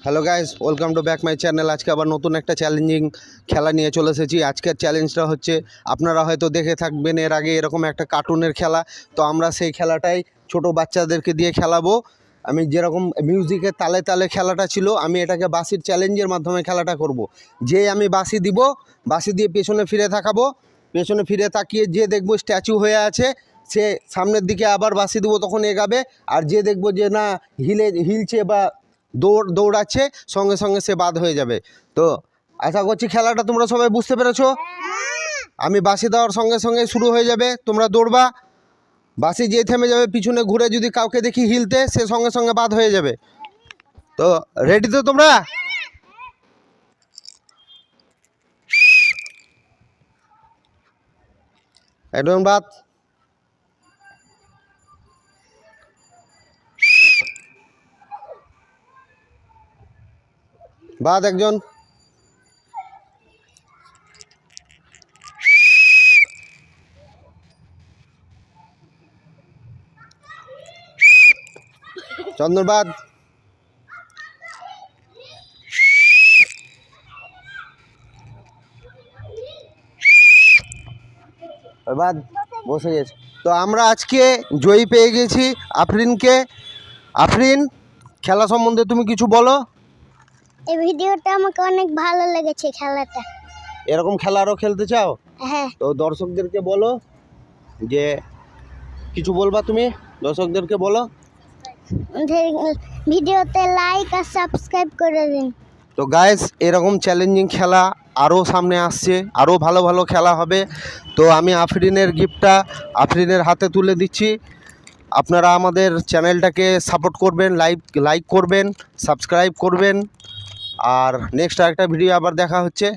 Hello guys, welcome to back my channel. আজকে আবার নতুন একটা চ্যালেঞ্জিং খেলা নিয়ে চলে এসেছি। আজকের চ্যালেঞ্জটা হচ্ছে, আপনারা হয়তো দেখে থাকবেন এর আগে এরকম একটা কার্টুনের খেলা। তো আমরা সেই খেলাটাই ছোট বাচ্চাদেরকে দিয়ে খেলাবো। আমি যেরকম মিউজিকের তালে তালে খেলাটা ছিল, আমি এটাকে বাঁশির চ্যালেঞ্জের মাধ্যমে খেলাটা করব। যে আমি বাঁশি দিব, বাঁশি দিয়ে পেছনে ফিরে তাকাবো, পেছনে ফিরে তাকিয়ে যে দেখবো স্ট্যাচু হয়ে আছে সে সামনের দিকে আবার বাঁশি দেবো, তখন এগাবে। আর যে দেখবো যে না হিলছে বা দৌড়াচ্ছে, সঙ্গে সঙ্গে সে বাদ হয়ে যাবে। তো আশা করছি খেলাটা তোমরা সবাই বুঝতে পেরেছো। আমি বাঁশি দেওয়ার সঙ্গে সঙ্গে শুরু হয়ে যাবে, তোমরা দৌড়বা। বাঁশি যে থেমে যাবে, পিছনে ঘুরে যদি কাউকে দেখি হিলতে, সে সঙ্গে সঙ্গে বাদ হয়ে যাবে। তো রেডি তো তোমরা? একদম বাদ। বাদ একজন। চন্দ্রবাদ। বাদ বসে গেছে। তো আমরা আজকে জয়ী পেয়ে গেছি আফরিনকে। আফরিন, খেলা সম্বন্ধে তুমি কিছু বলো। এই ভিডিওটা আমাকে অনেক ভালো লেগেছে, খেলাটা। এরকম খেলা আরও খেলতে চাও? হ্যাঁ। তো দর্শকদেরকে বলো, যে কিছু বলবা তুমি দর্শকদেরকে বলো। ভিডিওতে লাইক আর সাবস্ক্রাইব করে দিন। তো গাইস, এরকম চ্যালেঞ্জিং খেলা আরও সামনে আসছে, আরও ভালো ভালো খেলা হবে। তো আমি আফরিনের গিফটটা আফরিনের হাতে তুলে দিচ্ছি। আপনারা আমাদের চ্যানেলটাকে সাপোর্ট করবেন, লাইক করবেন, সাবস্ক্রাইব করবেন। আর নেক্সট আরেকটা ভিডিও আবার দেখা হচ্ছে।